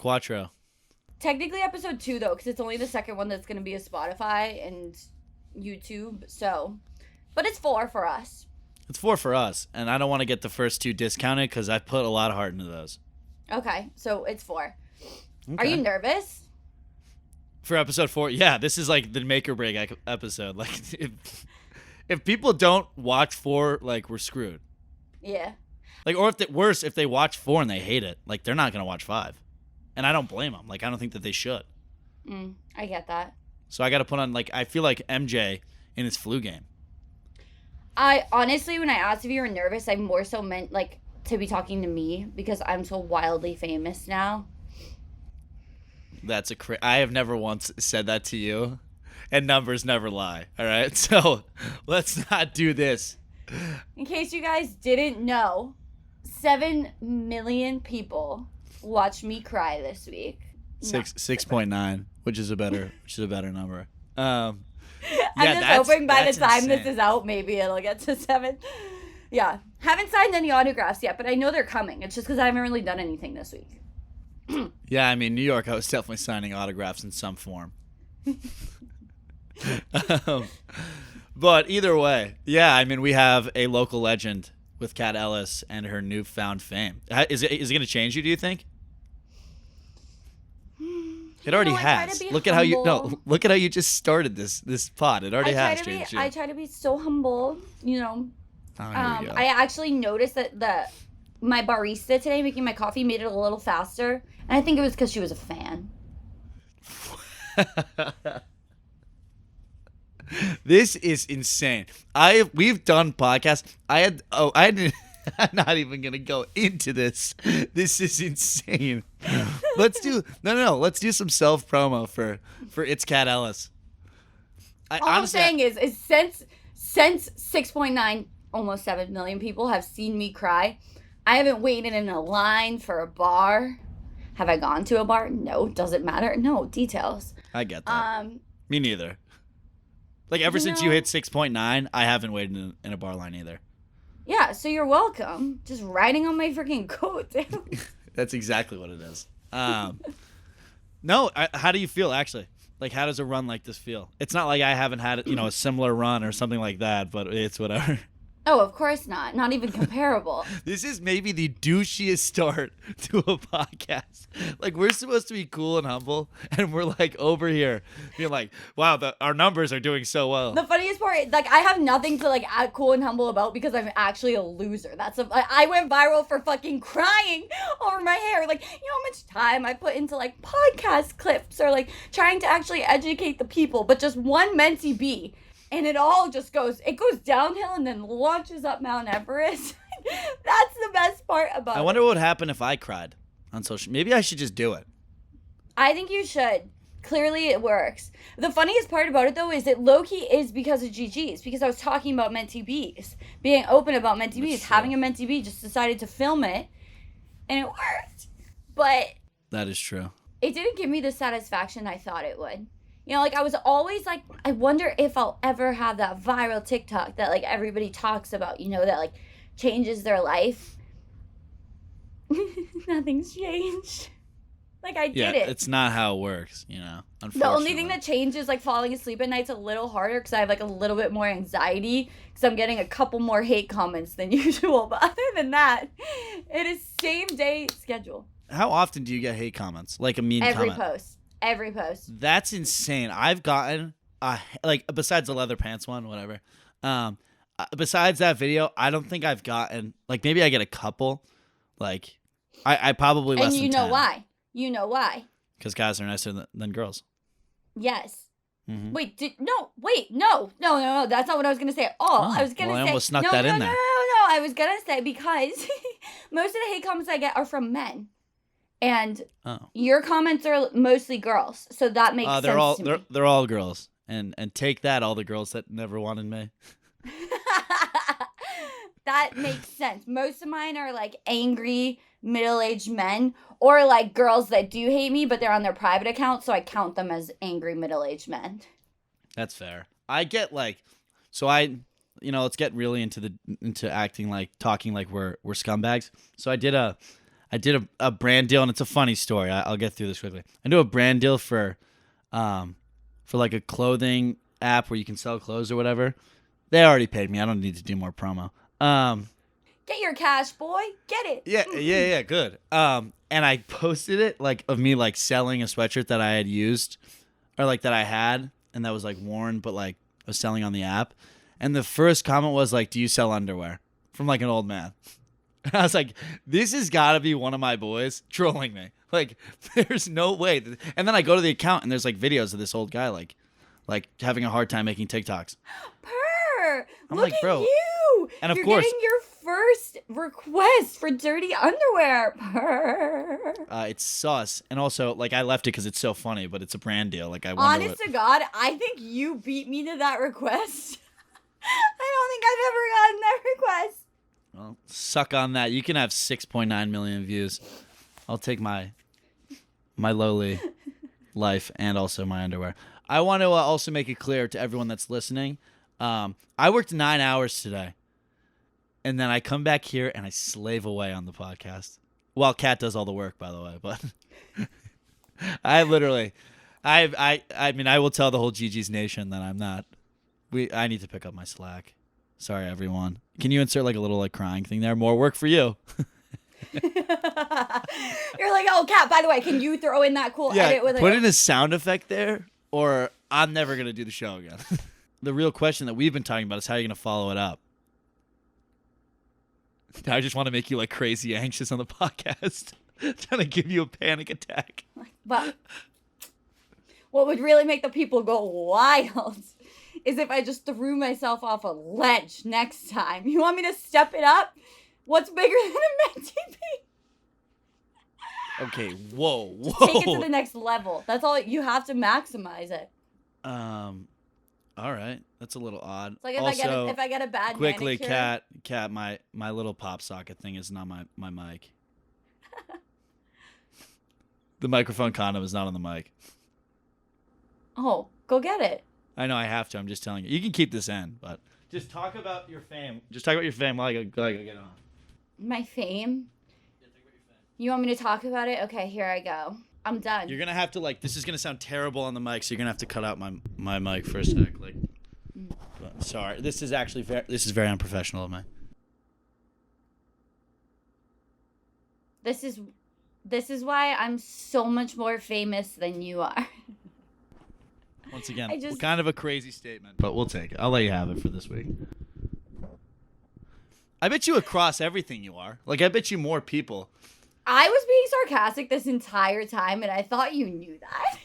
Quattro. Technically episode 2, though, because it's only the second one that's going to be a Spotify and YouTube, so. But it's 4 for us. It's 4 for us, and I don't want to get the first 2 discounted because I put a lot of heart into those. Okay, so it's 4. Okay. Are you nervous? For episode 4? Yeah, this is like the make or break episode. Like, if people don't watch 4, like, we're screwed. Yeah. Like, or worse, if they watch 4 and they hate it, like, they're not going to watch 5. And I don't blame them. Like, I don't think that they should. I get that. So I got to put on, like, I feel like MJ in his flu game. I honestly, when I asked if you were nervous, I more so meant, like, to be talking to me because I'm so wildly famous now. That's I have never once said that to you, and numbers never lie. All right, so let's not do this. In case you guys didn't know, 7 million people watched me cry this week. 6.9, which is a better number. I'm just hoping by the time this is out, maybe it'll get to 7. Yeah. Haven't signed any autographs yet, but I know they're coming. It's just because I haven't really done anything this week. Yeah, I mean, New York, I was definitely signing autographs in some form. But either way, yeah, I mean, we have a local legend with Kat Ellis and her newfound fame. Is it going to change you, do you think? It already has. Look at how you just started this pod. It already has changed you. I try to be so humble, you know. I actually noticed that my barista today making my coffee made it a little faster, and I think it was because she was a fan. This is insane. We've done podcasts. I'm not even gonna go into this. This is insane. Let's do some self promo for It's Kat Ellis. I'm saying is since 6.9, almost 7 million people have seen me cry, I haven't waited in a line for a bar. Have I gone to a bar? No. Does it matter? No. Details. I get that. Me neither. Like ever since you hit 6.9, I haven't waited in a bar line either. Yeah, so you're welcome. Just riding on my freaking coat. That's exactly what it is. No, how do you feel actually? Like, how does a run like this feel? It's not like I haven't had, a similar run or something like that, but it's whatever. Oh, of course not. Not even comparable. This is maybe the douchiest start to a podcast. Like, we're supposed to be cool and humble, and we're, like, over here being like, wow, our numbers are doing so well. The funniest part, like, I have nothing to, like, act cool and humble about because I'm actually a loser. I went viral for fucking crying over my hair. Like, you know how much time I put into, like, podcast clips or, like, trying to actually educate the people, but just one Mentee B. And it all just goes downhill and then launches up Mount Everest. That's the best part about it. I wonder what would happen if I cried on social. Maybe I should just do it. I think you should. Clearly it works. The funniest part about it, though, is that low-key is because of GG's. Because I was talking about Mentee Bs. Being open about Mentee Bs. Having a Mentee B, just decided to film it. And it worked. But that is true. It didn't give me the satisfaction I thought it would. You know, like, I was always like, I wonder if I'll ever have that viral TikTok that, like, everybody talks about, that, like, changes their life. Nothing's changed. Like, I did it. It's not how it works, unfortunately. The only thing that changes, like, falling asleep at night's a little harder because I have, like, a little bit more anxiety because I'm getting a couple more hate comments than usual. But other than that, it is same day schedule. How often do you get hate comments? Like a mean comment? Every post. That's insane. I've gotten, besides the leather pants one, whatever. Besides that video, I don't think I've gotten, like, maybe I get a couple. Like, I probably less than 10. And you know why? Because guys are nicer than girls. Yes. Mm-hmm. No. That's not what I was going to say at all. I was going to say. I almost snuck that in there. No. I was going to say because most of the hate comments I get are from men. And your comments are mostly girls, so that makes sense to me. They're all girls, and take that, all the girls that never wanted me. That makes sense. Most of mine are like angry middle-aged men, or like girls that do hate me, but they're on their private account, so I count them as angry middle-aged men. That's fair. I get let's get really into acting like talking like we're scumbags. So I I did a brand deal, and it's a funny story. I'll get through this quickly. I do a brand deal for like a clothing app where you can sell clothes or whatever. They already paid me. I don't need to do more promo. Get your cash, boy. Get it. Yeah, good. And I posted it like of me like selling a sweatshirt that I had used or like that I had and that was like worn but like I was selling on the app. And the first comment was like, "Do you sell underwear?" From like an old man. And I was like, this has got to be one of my boys trolling me. Like, there's no way. And then I go to the account and there's like videos of this old guy like having a hard time making TikToks. Purr. I'm Look like, at bro. you. And of You're course, getting your first request for dirty underwear. Purr. it's sus. And also, like, I left it because it's so funny, but it's a brand deal. Like, I wonder Honest to God, I think you beat me to that request. I don't think I've ever gotten that request. Well, suck on that. You can have 6.9 million views. I'll take my lowly life and also my underwear. I want to also make it clear to everyone that's listening. I worked 9 hours today, and then I come back here and I slave away on the podcast. Well, Kat does all the work, by the way, but I literally, I mean, I will tell the whole GG's Nation that I'm not. I need to pick up my slack. Sorry, everyone. Can you insert like a little like crying thing there? More work for you. You're like, oh, Kat, by the way, can you throw in that cool edit with put in a sound effect there, or I'm never going to do the show again. The real question that we've been talking about is how you're going to follow it up. I just want to make you like crazy anxious on the podcast. Trying to give you a panic attack. But what would really make the people go wild is if I just threw myself off a ledge next time. You want me to step it up? What's bigger than a Menti Bee? Okay, whoa. Take it to the next level. That's all. You have to maximize it. All right, that's a little odd. It's like if I get a bad quickly, manicure. Kat, my little pop socket thing is not my mic. The microphone condom is not on the mic. Oh, go get it. I know I have to. I'm just telling you. You can keep this in, but just talk about your fame. Just talk about your fame while I go get on. My fame? Yeah, talk about your fame. You want me to talk about it? Okay, here I go. I'm done. You're gonna have to like. This is gonna sound terrible on the mic, so you're gonna have to cut out my mic for a sec. Like, sorry. This is actually very unprofessional of me. This is why I'm so much more famous than you are. Once again, kind of a crazy statement, but we'll take it. I'll let you have it for this week. I bet you across everything you are. Like, I bet you more people. I was being sarcastic this entire time, and I thought you knew that.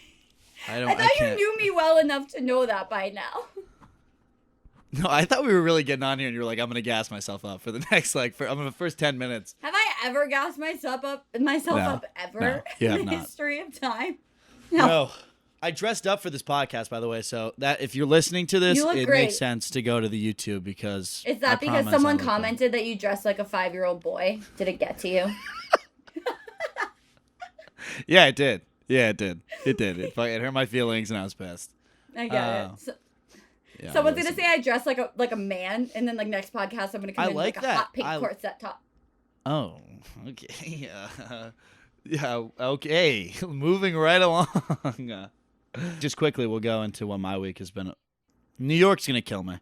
I thought you knew me well enough to know that by now. No, I thought we were really getting on here, and you were like, "I'm gonna gas myself up for the next I'm gonna first 10 minutes." Have I ever gassed myself up ever No, you have in the not. history of time? No. I dressed up for this podcast, by the way, so that if you're listening to this, it great. makes sense to go to the YouTube because. Is that because someone commented that you dressed like a 5-year-old boy? Did it get to you? Yeah, it did. It did. It hurt my feelings, and I was pissed. I get it. Someone's gonna say I dress like a man, and then like next podcast I'm gonna come in like a hot pink corset top. Oh, okay. Yeah. Okay. Moving right along. Just quickly, we'll go into what my week has been. New York's gonna kill me.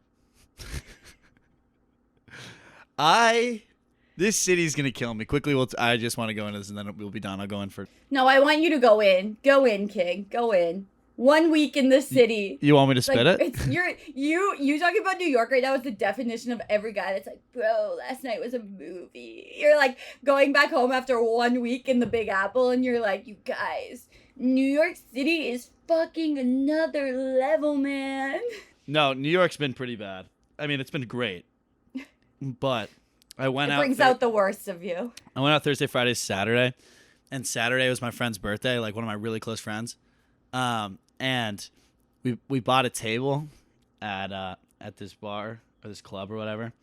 This city's gonna kill me. Quickly, I just want to go into this, and then we'll be done. I'll go in for. No, I want you to go in. Go in, King. Go in. 1 week in the city. You want me to spit it? You talking about New York right now is the definition of every guy that's like, bro, last night was a movie. You're like going back home after 1 week in the Big Apple, and you're like, you guys, New York City is fucking another level, man. No, New York's been pretty bad. I mean, it's been great, but I went out. It brings out the worst of you. I went out Thursday, Friday, Saturday, and Saturday was my friend's birthday, like one of my really close friends. And we bought a table at this bar or this club or whatever.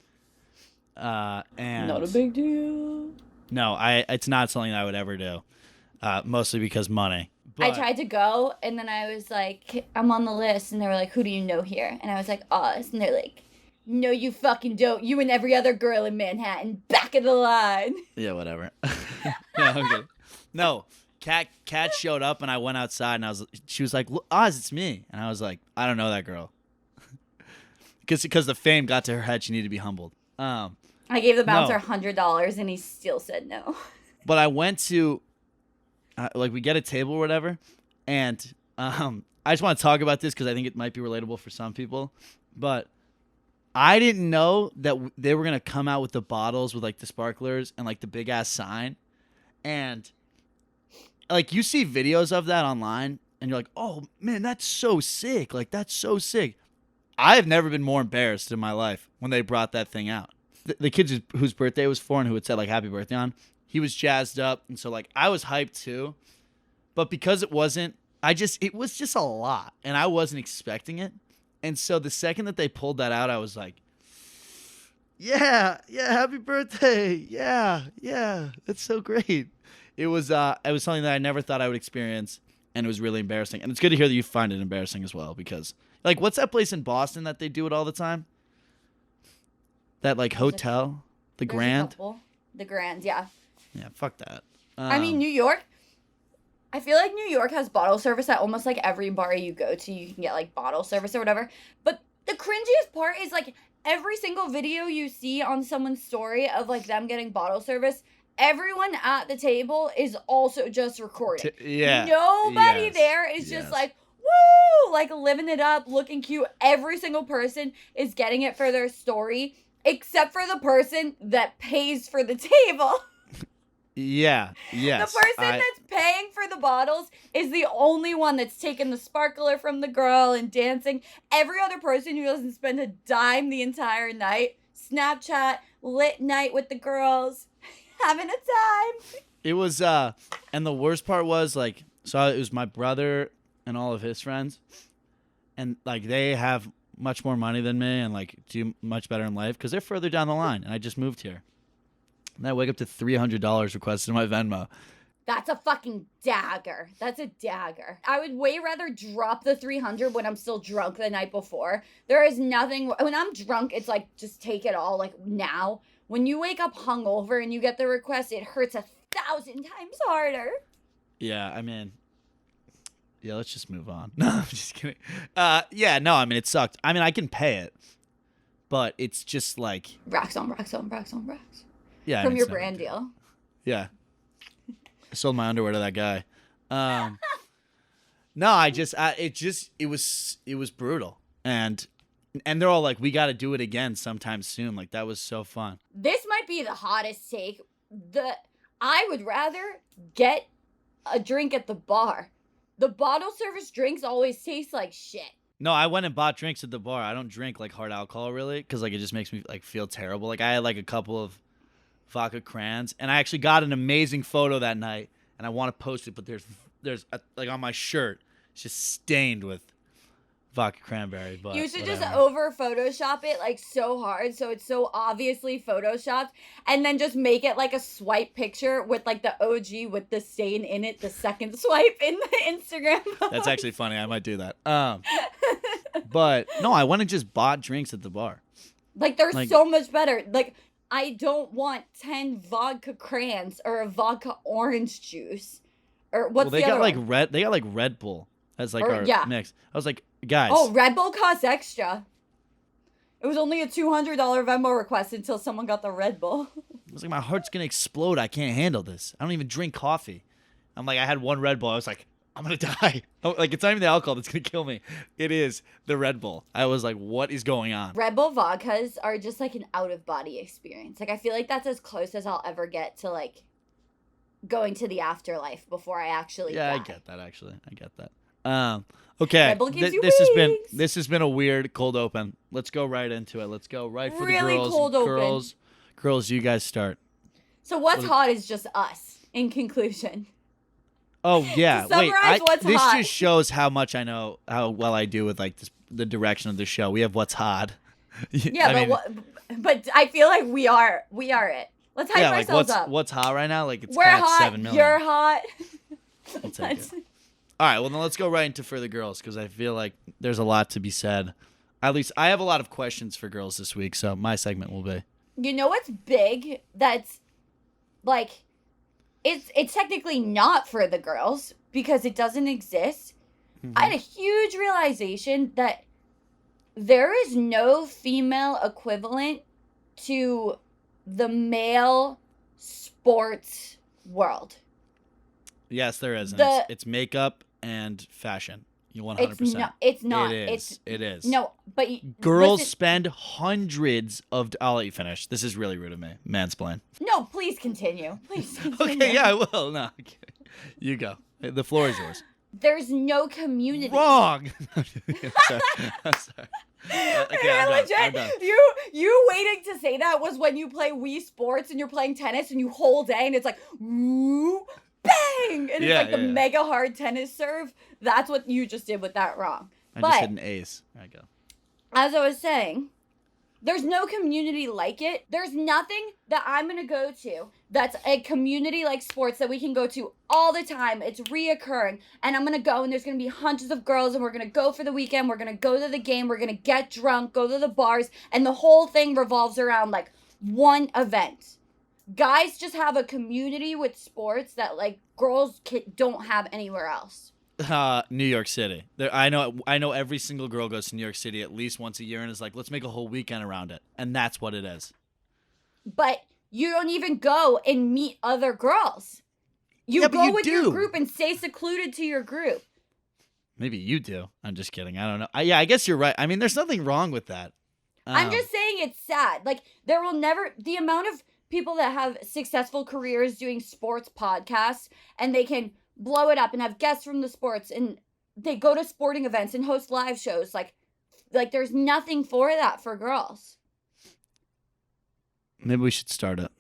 And not a big deal. No, it's not something I would ever do. Mostly because money. But I tried to go, and then I was like, I'm on the list, and they were like, who do you know here? And I was like, us. And they're like, No, you fucking don't. You and every other girl in Manhattan, back of the line. Yeah, whatever. No, I'm kidding. No, Kat showed up and I went outside and she was like, Oz, it's me. And I was like, I don't know that girl. Because the fame got to her head, she needed to be humbled. I gave the bouncer $100 and he still said no. But I went to, we get a table or whatever, and I just want to talk about this because I think it might be relatable for some people. But I didn't know that they were going to come out with the bottles with, like, the sparklers and, like, the big-ass sign. And, like, you see videos of that online, and you're like, oh, man, that's so sick. Like, that's so sick. I have never been more embarrassed in my life when they brought that thing out. The kid whose birthday it was for and who had said, like, happy birthday on, he was jazzed up. And so, like, I was hyped too. But because it was just a lot. And I wasn't expecting it. And so the second that they pulled that out, I was like, yeah, happy birthday. Yeah, that's so great. It was something that I never thought I would experience. And it was really embarrassing. And it's good to hear that you find it embarrassing as well. Because, like, what's that place in Boston that they do it all the time? That, like, hotel? The Grand? The Grand, yeah. Yeah, fuck that. I mean, New York. I feel like New York has bottle service at almost, like, every bar you go to. You can get, like, bottle service or whatever. But the cringiest part is, like, every single video you see on someone's story of, like, them getting bottle service, everyone at the table is also just recording. Yeah. Nobody there is just like, woo, like, living it up, looking cute. Every single person is getting it for their story, except for the person that pays for the table. Yeah, yes. The person that's paying for the bottles is the only one that's taking the sparkler from the girl and dancing. Every other person who doesn't spend a dime the entire night, Snapchat, lit night with the girls, having a time. It was, and the worst part was, like, so it was my brother and all of his friends, and, like, they have much more money than me and, like, do much better in life because they're further down the line, and I just moved here. And I wake up to $300 requested in my Venmo. That's a fucking dagger. That's a dagger. I would way rather drop the 300 when I'm still drunk the night before. There is nothing, when I'm drunk, it's like, just take it all, like, now. When you wake up hungover and you get the request, it hurts 1,000 times harder. Yeah, I mean, yeah, let's just move on. No, I'm just kidding. Yeah, no, I mean, it sucked. I mean, I can pay it, but it's just like... Racks on racks. Yeah, from your brand deal. Yeah. I sold my underwear to that guy. No, it was brutal. And they're all like, we got to do it again sometime soon. Like, that was so fun. This might be the hottest take. I would rather get a drink at the bar. The bottle service drinks always taste like shit. No, I went and bought drinks at the bar. I don't drink, like, hard alcohol, really, because, like, it just makes me, like, feel terrible. Like, I had, like, a couple of vodka crayons, and I actually got an amazing photo that night, and I want to post it, but there's like, on my shirt, it's just stained with vodka cranberry. But you should just over Photoshop it, like, so hard so it's so obviously photoshopped, and then just make it like a swipe picture with, like, the OG with the stain in it, the second swipe in the Instagram post. That's actually funny. I might do that. But no, I went and just bought drinks at the bar. Like, they're so much better. Like, I don't want 10 vodka crayons or a vodka orange juice. Or what's the other one? They got like Red Bull as like our mix. I was like, guys. Oh, Red Bull costs extra. It was only a $200 Venmo request until someone got the Red Bull. I was like, my heart's gonna explode. I can't handle this. I don't even drink coffee. I'm like, I had one Red Bull. I was like, I'm gonna die. Like, it's not even the alcohol that's gonna kill me. It is the Red Bull. I was like, what is going on? Red Bull vodkas are just like an out-of-body experience. Like, I feel like that's as close as I'll ever get to, like, going to the afterlife before I actually die. I get that, actually. I get that. Okay. Red Bull gives you this has been a weird cold open. Let's go right into it. Let's go right for really the girls. Cold open. Girls, you guys start. So what's hot is just us, in conclusion. Oh, yeah. Wait, what's this hot. just shows how much I know, how well I do with, like, the direction of the show. We have what's hot. Yeah, but I feel like we are it. Let's hype ourselves up. What's hot right now? Like, We're hot. 7 million. You're hot. I'll take it. All right, well, then let's go right into For the Girls, because I feel like there's a lot to be said. At least I have a lot of questions for girls this week, so my segment will be. You know what's big? That's like, it's technically not for the girls because it doesn't exist. Mm-hmm. I had a huge realization that there is no female equivalent to the male sports world. Yes, there is. It's makeup and fashion. You 100%. It's not. It is. No, but girls spend hundreds of. I'll let you finish. This is really rude of me. Mansplain. No, please continue. Please continue. Okay, yeah, I will. No, okay. You go. The floor is yours. There's no community. Wrong. I'm sorry. Okay, I'm done. You waiting to say that was when you play Wii Sports and you're playing tennis and you hold A and it's like woo, bang, and it's like the mega hard tennis serve. That's what you just did with that wrong. I just hit an ace. There I go. As I was saying, there's no community like it. There's nothing that I'm going to go to that's a community like sports that we can go to all the time. It's reoccurring. And I'm going to go and there's going to be hundreds of girls and we're going to go for the weekend. We're going to go to the game. We're going to get drunk, go to the bars. And the whole thing revolves around like one event. Guys just have a community with sports that like girls don't have anywhere else. New York City. I know every single girl goes to New York City at least once a year and is like, let's make a whole weekend around it. And that's what it is. But you don't even go and meet other girls. You go with your group and stay secluded to your group. Maybe you do. I'm just kidding. I don't know. I guess you're right. I mean, there's nothing wrong with that. I'm just saying it's sad. Like, there will never... The amount of people that have successful careers doing sports podcasts and they can blow it up and have guests from the sports and they go to sporting events and host live shows. Like there's nothing for that for girls. Maybe we should start it.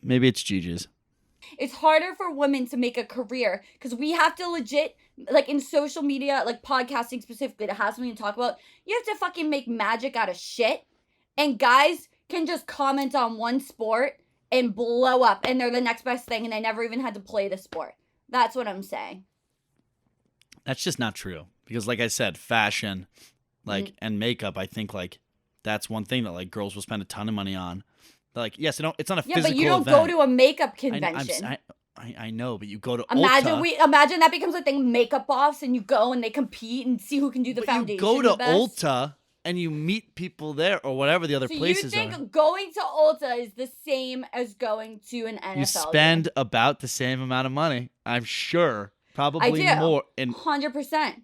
Maybe it's Gigi's. It's harder for women to make a career because we have to legit, like in social media, like podcasting specifically, to have something to talk about. You have to fucking make magic out of shit. And guys can just comment on one sport and blow up and they're the next best thing and they never even had to play the sport. That's what I'm saying. That's just not true. Because like I said, fashion, like, and makeup, I think like that's one thing that like girls will spend a ton of money on. Like, yes, it's not a physical event. Yeah, but you don't go to a makeup convention. I know, but you go to Imagine that becomes a thing, makeup offs, and you go and they compete and see who can do the foundation. You go to Ulta and you meet people there or whatever the other places are. So you think going to Ulta is the same as going to an NFL You spend about the same amount of money, I'm sure. Probably I do. more. 100%.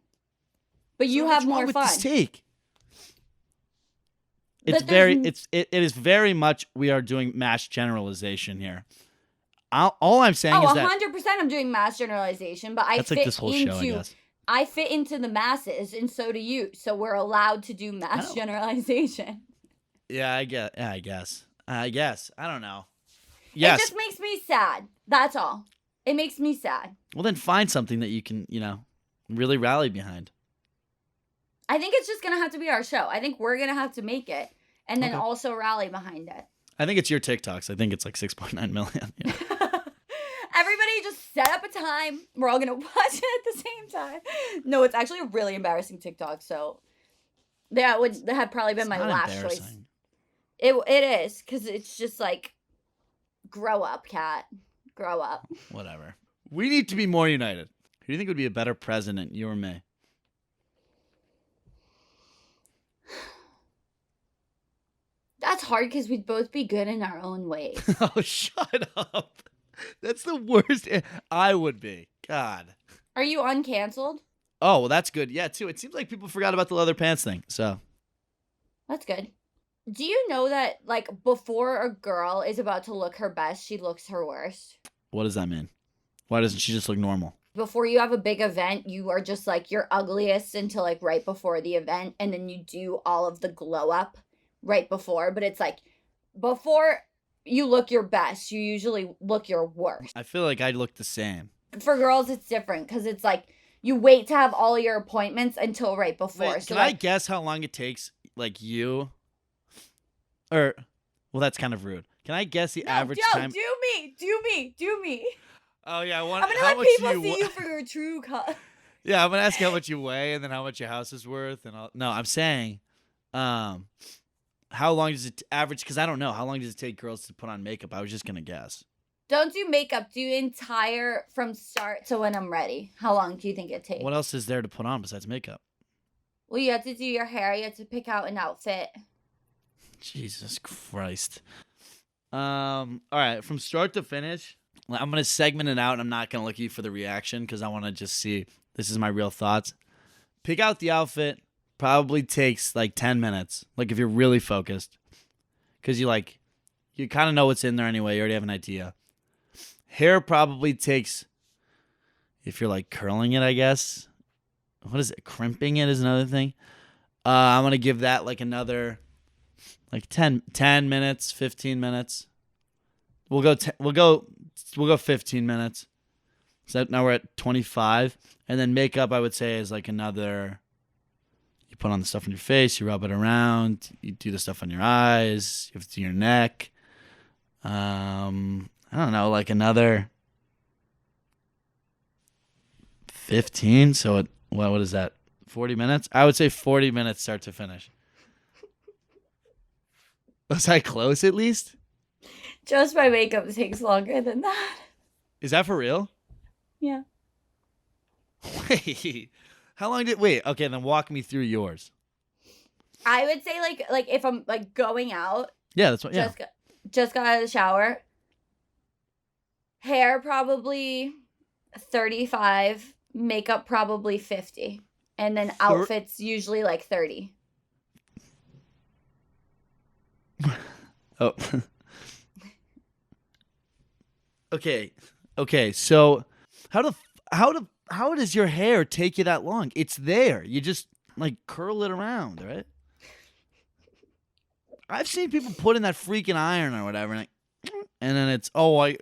But you have more fun. This take? It is very much we are doing mass generalization here. All I'm saying is that 100% I'm doing mass generalization, but that's like this whole show, I guess. I fit into the masses, and so do you. So we're allowed to do mass generalization. Yeah, I guess. I don't know. Yes. It just makes me sad. That's all. It makes me sad. Well, then find something that you can, really rally behind. I think it's just going to have to be our show. I think we're going to have to make it and then also rally behind it. I think it's your TikToks. I think it's like 6.9 million. Yeah. Everybody just set up a time. We're all going to watch it at the same time. No, it's actually a really embarrassing TikTok. So that would have probably been my last choice. It is because it's just like, grow up, cat. Grow up. Whatever. We need to be more united. Who do you think would be a better president, you or me? That's hard because we'd both be good in our own ways. Oh, shut up. That's the worst. I would be. God. Are you uncanceled? Oh, well, that's good. Yeah, too. It seems like people forgot about the leather pants thing, so. That's good. Do you know that, like, before a girl is about to look her best, she looks her worst? What does that mean? Why doesn't she just look normal? Before you have a big event, you are just, like, your ugliest until, like, right before the event, and then you do all of the glow up right before, but it's like, before you look your best, you usually look your worst. I feel like I look the same. For girls, it's different, because it's like, you wait to have all your appointments until right before. Wait, can I guess how long it takes, like, you... well, that's kind of rude. Can I guess the average time? Do me. Oh, yeah. I'm going to let people see you for your true color. Yeah, I'm going to ask you how much you weigh and then how much your house is worth. No, I'm saying How long does it average? Because I don't know. How long does it take girls to put on makeup? I was just gonna guess. Don't do makeup. Do entire from start to when I'm ready. How long do you think it takes? What else is there to put on besides makeup? Well, you have to do your hair. You have to pick out an outfit. Jesus Christ. All right, from start to finish, I'm gonna segment it out, and I'm not gonna look at you for the reaction because I want to just see. This is my real thoughts. Pick out the outfit. Probably takes like 10 minutes. Like if you're really focused, because you kind of know what's in there anyway. You already have an idea. Hair probably takes, if you're like curling it, I guess. What is it? Crimping it is another thing. I'm gonna give that like another, like 10 minutes, 15 minutes. We'll go 15 minutes. So now we're at 25, and then makeup I would say is like another. You put on the stuff on your face, you rub it around, you do the stuff on your eyes, you have to do your neck. I don't know, like another 15. So what is that? 40 minutes? I would say 40 minutes start to finish. Was I close at least? Just my makeup takes longer than that. Is that for real? Yeah. Wait. How long did wait? Okay, then walk me through yours. I would say like if I'm like going out. Yeah, that's what. Yeah. Just got out of the shower. Hair probably 35. Makeup probably 50. And then outfits usually like 30. Oh. Okay. So how does your hair take you that long? It's there. You just like curl it around, right? I've seen people put in that freaking iron or whatever, and then it's I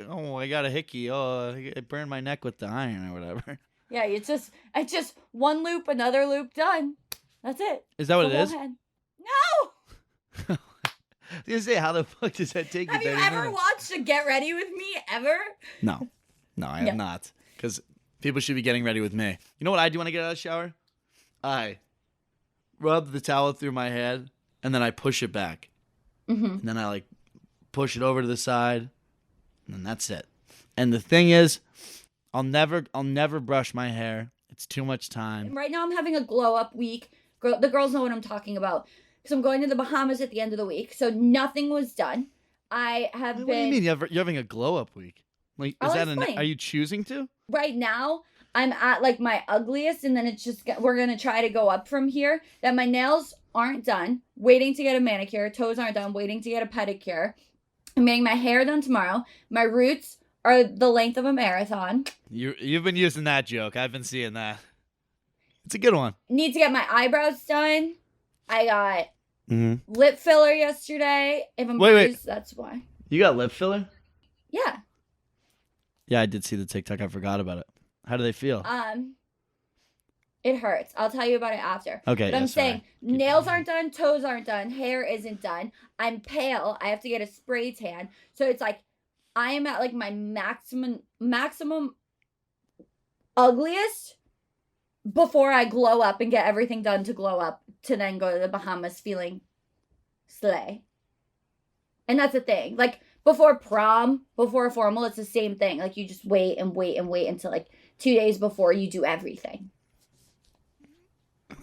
got a hickey. Oh, I burned my neck with the iron or whatever. Yeah, it's just one loop, another loop, done. That's it. Is that what it is? Head. No. I was gonna say, how the fuck does that take you? Have you ever watched a Get Ready With Me ever? No, I have not. Because people should be getting ready with me. You know what I do when I get out of the shower? I rub the towel through my head, and then I push it back. Mm-hmm. And then I like push it over to the side, and then that's it. And the thing is, I'll never brush my hair. It's too much time. Right now I'm having a glow up week. The girls know what I'm talking about. Because I'm going to the Bahamas at the end of the week, so nothing was done. I have been. What do you mean you're having a glow up week? Like, are you choosing to? Right now, I'm at like my ugliest, and then it's just we're gonna try to go up from here. That my nails aren't done, waiting to get a manicure. Toes aren't done, waiting to get a pedicure. I'm getting my hair done tomorrow. My roots are the length of a marathon. You've been using that joke. I've been seeing that. It's a good one. Need to get my eyebrows done. I got lip filler yesterday. If I'm bruised, that's why. You got lip filler? Yeah. Yeah, I did see the TikTok. I forgot about it. How do they feel? It hurts. I'll tell you about it after. Okay. But I'm saying nails aren't done, toes aren't done, hair isn't done. I'm pale. I have to get a spray tan. So it's like I am at like my maximum ugliest before I glow up and get everything done to glow up to then go to the Bahamas feeling slay. And that's the thing. Like before prom, before formal, it's the same thing. Like you just wait and wait and wait until like 2 days before you do everything.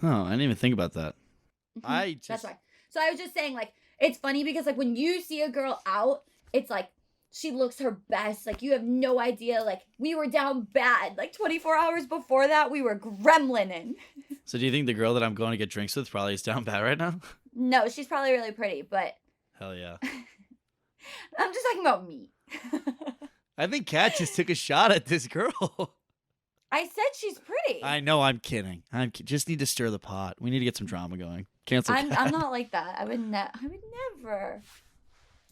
Oh, I didn't even think about that. That's why. So I was just saying, like, it's funny because like when you see a girl out, it's like she looks her best. Like you have no idea. Like we were down bad. Like 24 hours before that, we were gremlining. So do you think the girl that I'm going to get drinks with probably is down bad right now? No, she's probably really pretty, but hell yeah. I'm just talking about me. I think Kat just took a shot at this girl. I said she's pretty. I know. I'm kidding. Just need to stir the pot. We need to get some drama going. Cancel. I'm not like that. I would never.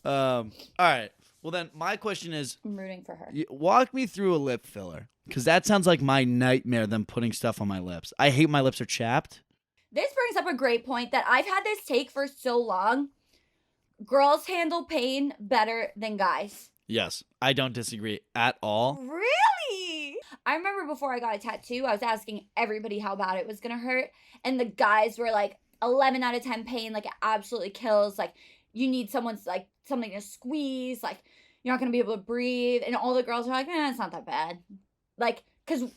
All right. Well, then my question is, I'm rooting for her. Walk me through a lip filler, because that sounds like my nightmare. Them putting stuff on my lips. I hate my lips are chapped. This brings up a great point that I've had this take for so long. Girls handle pain better than guys. Yes, I don't disagree at all. Really? I remember before I got a tattoo, I was asking everybody how bad it was going to hurt. And the guys were like, 11 out of 10 pain. Like, it absolutely kills. Like, you need someone's, like, something to squeeze. Like, you're not going to be able to breathe. And all the girls are like, it's not that bad. Like, because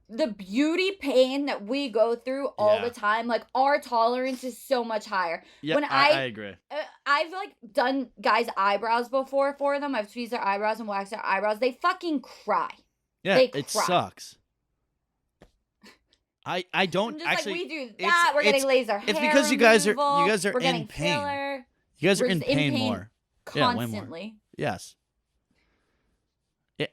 the beauty pain that we go through all the time, like, our tolerance is so much higher. Yeah, I agree. I've, like, done guys' eyebrows before for them. I've squeezed their eyebrows and waxed their eyebrows. They fucking cry. Yeah, it sucks. I don't just actually. Like, we do that. We're getting laser hair. It's because you guys are we're in pain. Filler. You guys are in pain more. Constantly. Yeah, way more. Yes.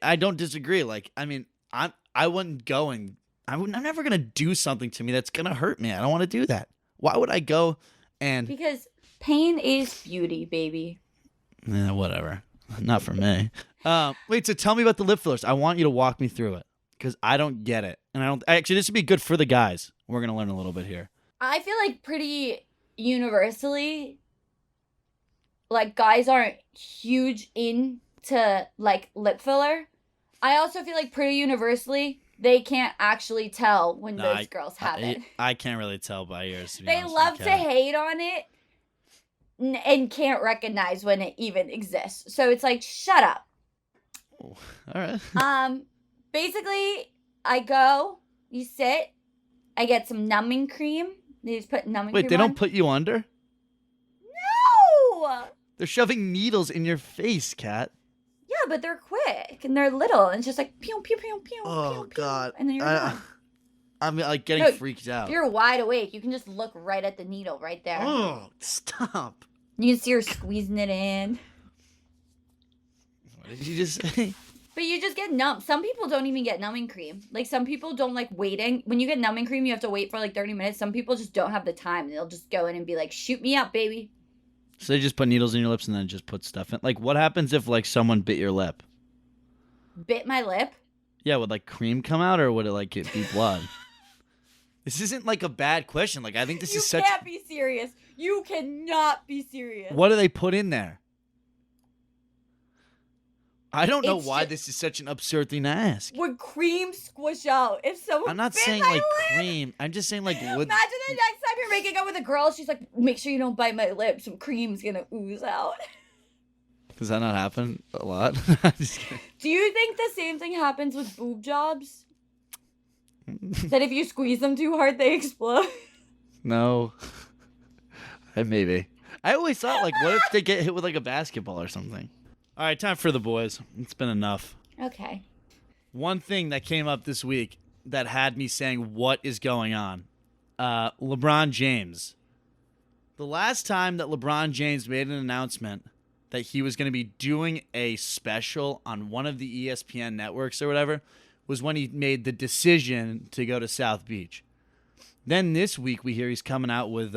I don't disagree. Like, I mean, I wouldn't go and I'm never gonna do something to me that's gonna hurt me. I don't want to do that. Why would I go and? Because pain is beauty, baby. Whatever. Not for me. Wait. So tell me about the lip fillers. I want you to walk me through it because I don't get it, and I don't. Actually, this would be good for the guys. We're gonna learn a little bit here. I feel like pretty universally, like, guys aren't huge into, like, lip filler. I also feel like pretty universally, they can't actually tell when those girls have it. I can't really tell by yours. They love to hate on it and can't recognize when it even exists. So it's like, shut up. Oh, all right. Basically, I go, you sit, I get some numbing cream. They just put numbing cream Wait, they don't put you under? No! They're shoving needles in your face, Kat. Yeah, but they're quick and they're little and it's just like pew pew pew pew. Oh, pew, God. And then you're done. I'm like getting freaked out. If you're wide awake, you can just look right at the needle right there. Oh, stop. You can see her squeezing it in. What did you just say? But you just get numb. Some people don't even get numbing cream. Like, some people don't like waiting. When you get numbing cream, you have to wait for like 30 minutes. Some people just don't have the time. They'll just go in and be like, shoot me up, baby. So they just put needles in your lips and then just put stuff in. Like, what happens if, like, someone bit your lip? Bit my lip? Yeah, would, like, cream come out or would it, like, it be blood? This isn't, like, a bad question. Like, I think this is such... You can't be serious. You cannot be serious. What do they put in there? I don't know why this is such an absurd thing to ask. Would cream squish out if someone I'm not bit saying, my like, lip? cream. I'm just saying, like... Imagine the next time you're making out with a girl, she's like, make sure you don't bite my lip. Some cream's gonna ooze out. Does that not happen a lot? Do you think the same thing happens with boob jobs? That if you squeeze them too hard, they explode? No. Maybe. I always thought, like, what if they get hit with, like, a basketball or something? All right, time for the boys. It's been enough. Okay. One thing that came up this week that had me saying, what is going on? LeBron James. The last time that LeBron James made an announcement that he was going to be doing a special on one of the ESPN networks or whatever was when he made the decision to go to South Beach. Then this week we hear he's coming out with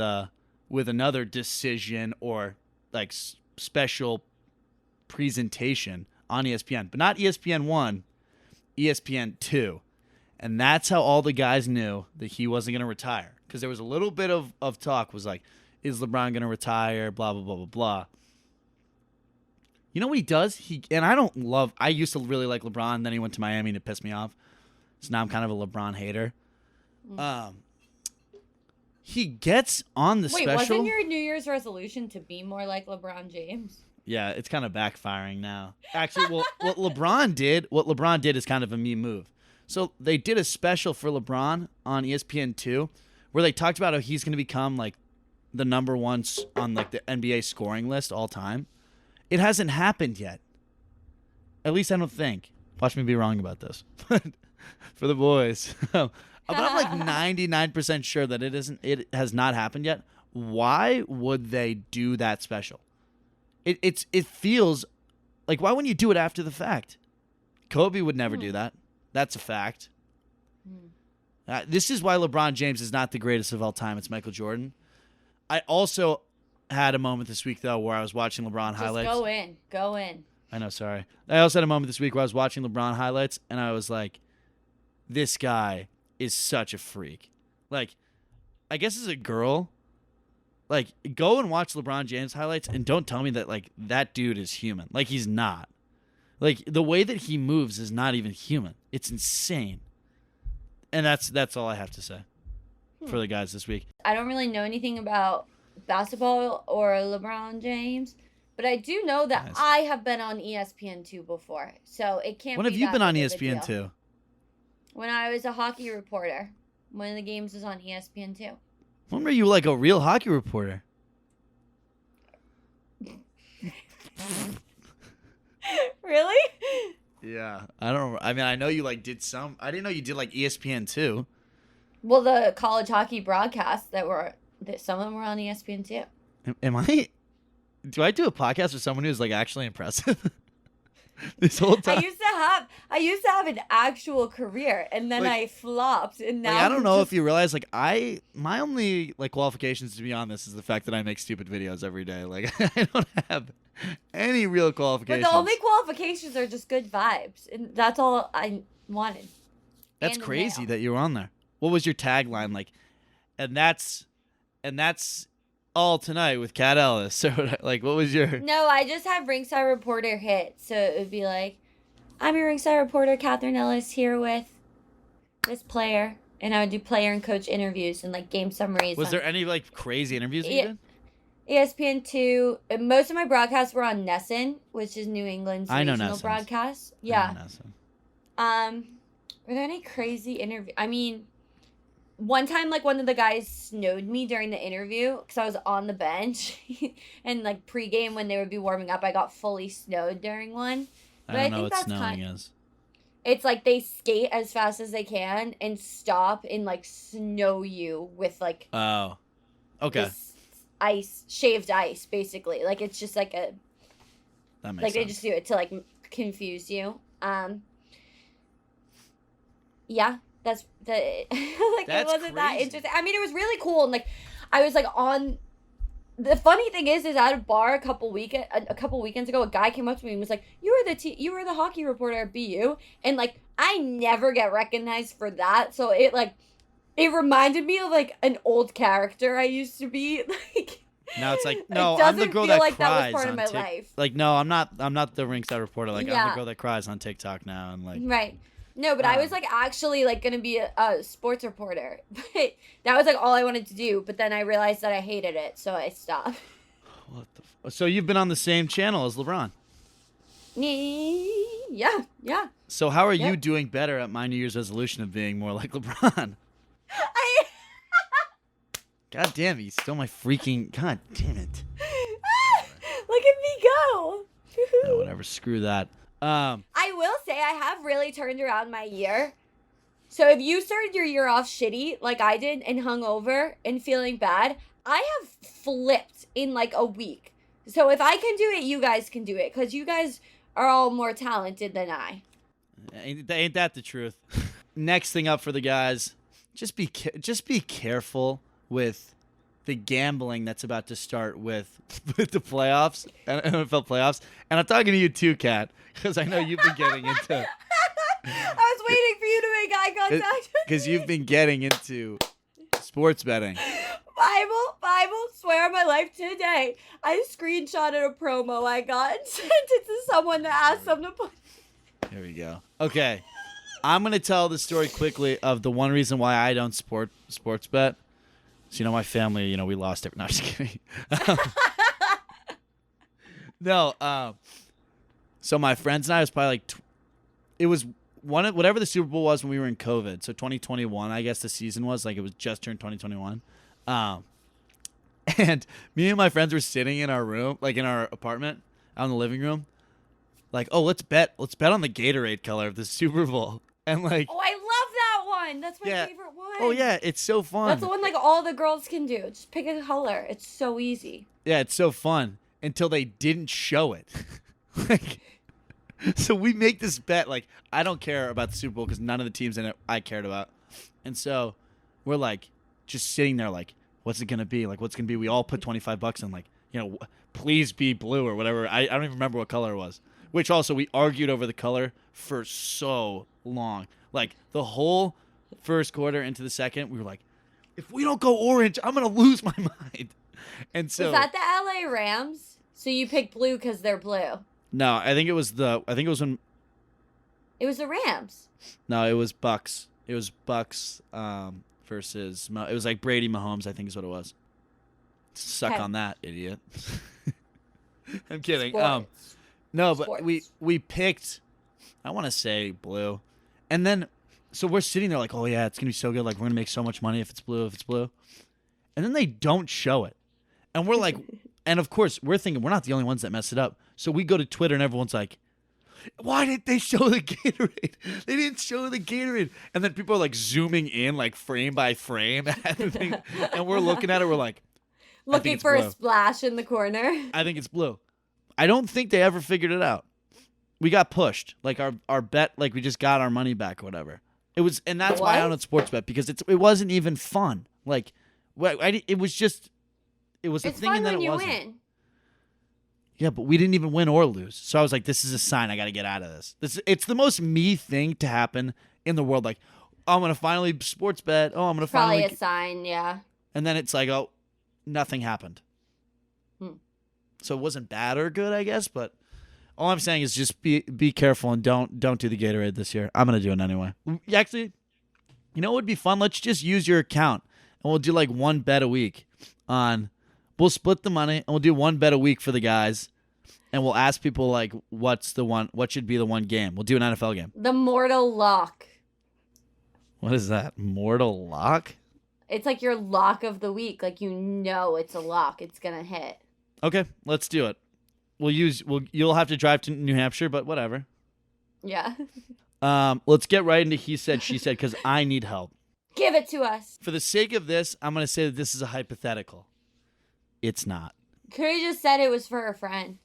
another decision or like special presentation on ESPN, but not ESPN 1, ESPN 2. And that's how all the guys knew that he wasn't going to retire. Because there was a little bit of talk was like, is LeBron going to retire? Blah, blah, blah, blah, blah. You know what he does? I used to really like LeBron, then he went to Miami and it pissed me off. So now I'm kind of a LeBron hater. He gets on the special. Wait, wasn't your New Year's resolution to be more like LeBron James? Yeah, it's kind of backfiring now. Actually, what LeBron did is kind of a me move. So they did a special for LeBron on ESPN2 where they talked about how he's going to become like the number one on like the NBA scoring list all time. It hasn't happened yet. At least I don't think. Watch me be wrong about this. For the boys. But I'm like 99% sure that it has not happened yet. Why would they do that special? It feels like, why wouldn't you do it after the fact? Kobe would never do that. That's a fact. This is why LeBron James is not the greatest of all time. It's Michael Jordan. I also had a moment this week, though, where I was watching LeBron highlights. Go in. I know, sorry. I also had a moment this week where I was watching LeBron highlights, and I was like, this guy is such a freak. Like, I guess as a girl, like, go and watch LeBron James highlights and don't tell me that, like, that dude is human. Like, he's not. Like, the way that he moves is not even human. It's insane. And that's all I have to say. for the guys this week? I don't really know anything about basketball or LeBron James, but I do know that Nice. I have been on ESPN2 before, so it can't. When be have you that been on big of a deal. ESPN2? When I was a hockey reporter. One of the games was on ESPN2. When were you like a real hockey reporter? Really? Yeah, I don't. I mean, I know you like did some. I didn't know you did like ESPN2. Well, the college hockey broadcasts that some of them were on ESPN2. Am I? Do I do a podcast with someone who's like actually impressive? This whole time. I used to have an actual career, and then I flopped, and now I don't know if you realize, like, my only like qualifications to be on this is the fact that I make stupid videos every day. Like, I don't have any real qualifications. But the only qualifications are just good vibes, and that's all I wanted. That's And the crazy mail. that you were on there. What was your tagline like? And that's all tonight with Kat Ellis. Or like, what was your? No, I just have ringside reporter hit, so it would be like, I'm your ringside reporter, Catherine Ellis, here with this player, and I would do player and coach interviews and like game summaries. Was there any like crazy interviews you did? ESPN2. Most of my broadcasts were on Nesson, which is New England's regional Nesson's. broadcast. I Yeah. know Nesson. Were there any crazy interview? I mean, one time, like, one of the guys snowed me during the interview because I was on the bench. And, like, pregame when they would be warming up, I got fully snowed during one. But I don't know think what that's snowing is. It's like they skate as fast as they can and stop and, like, snow you with, like, Oh, okay. this shaved ice, basically. Like, it's just like a, That makes like, they sense. just do it to, like, confuse you. Yeah. That's like That's it wasn't that crazy. interesting. I mean, it was really cool, and like I was like on. The funny thing is at a bar a couple weekends ago, a guy came up to me and was like, you were the hockey reporter at BU," and like I never get recognized for that, so it reminded me of like an old character I used to be. Like Now it's like, it no, I'm the doesn't girl feel that like that was cries part of on my TikTok. life. Like, no, I'm not the ringside reporter. Like, I'm Yeah. the girl that cries on TikTok now, and like, Right. No, but I was like actually like gonna be a sports reporter. But that was like all I wanted to do. But then I realized that I hated it, so I stopped. what the? So you've been on the same channel as LeBron. Yeah. So how are you Yep. doing better at my New Year's resolution of being more like LeBron? I God damn it, you stole my freaking. God damn it. look at me go. No, whatever. Screw that. I will say I have really turned around my year. So if you started your year off shitty like I did and hungover and feeling bad, I have flipped in like a week. So if I can do it, you guys can do it because you guys are all more talented than I. Ain't that the truth? Next thing up for the guys, just be careful with the gambling that's about to start with the playoffs, NFL playoffs. And I'm talking to you too, Kat, because I know you've been getting into. I was waiting for you to make eye contact. Because you've been getting into sports betting. Bible, swear on my life today. I screenshotted a promo I got and sent it to someone to ask them to put. Here we go. Okay. I'm going to tell the story quickly of the one reason why I don't sports bet. So, my family, we lost it. No, I'm just kidding. No. So my friends and I was probably like, it was whatever the Super Bowl was when we were in COVID. So 2021, I guess the season was like, it was just turned 2021. And me and my friends were sitting in our room, like in our apartment, out in the living room, like, oh, let's bet on the Gatorade color of the Super Bowl. And like, Oh, I love that one. That's my Yeah. favorite one. oh yeah, it's so fun. That's the one like all the girls can do. Just pick a color. It's so easy. Yeah, it's so fun until they didn't show it. Like, so we make this bet. Like, I don't care about the Super Bowl because none of the teams in it I cared about. And so we're like just sitting there like, what's it going to be? Like, what's going to be? We all put $25 in, like, please be blue or whatever. I don't even remember what color it was. Which also we argued over the color for so long. Like, the whole first quarter into the second, we were like, if we don't go orange, I'm going to lose my mind. And so Was that the LA Rams? So you picked blue because they're blue. no, I think it was when It was the Rams. no, it was Bucks. It was Bucks versus it was like Brady Mahomes, I think is what it was. Suck Okay. on that, idiot. I'm kidding. Sports. No, but Sports. we picked, I want to say blue, and then so we're sitting there like, oh yeah, it's gonna be so good. Like we're gonna make so much money if it's blue, and then they don't show it, and we're like, and of course we're thinking we're not the only ones that mess it up. So we go to Twitter and everyone's like, why didn't they show the Gatorade? They didn't show the Gatorade, and then people are like zooming in like frame by frame at the thing, and we're looking at it, we're like, Looking for a splash in the corner. I think it's blue. I don't think they ever figured it out. We got pushed. Like our bet, like we just got our money back or whatever. It was, and that's why I don't sports bet, because it wasn't even fun. Like, it was just, it was a It's thing, fun and then when it you wasn't. win. Yeah, but we didn't even win or lose. So I was like, this is a sign. I got to get out of this. It's the most me thing to happen in the world. Like, oh, I'm gonna finally sports bet. Oh, I'm gonna Probably finally. a sign, yeah. And then it's like, oh, nothing happened. So it wasn't bad or good, I guess, but all I'm saying is just be careful and don't do the Gatorade this year. I'm gonna do it anyway. Actually, you know what would be fun? Let's just use your account and we'll do like one bet a week we'll split the money and we'll do one bet a week for the guys, and we'll ask people like what should be the one game. We'll do an NFL game. The Mortal Lock. What is that? Mortal Lock? It's like your lock of the week. Like, you know it's a lock. It's going to hit. Okay, let's do it. You'll have to drive to New Hampshire, but whatever. Yeah. Let's get right into he said, she said, because I need help. Give it to us. For the sake of this, I'm going to say that this is a hypothetical. It's not. Curry just said it was for her friend.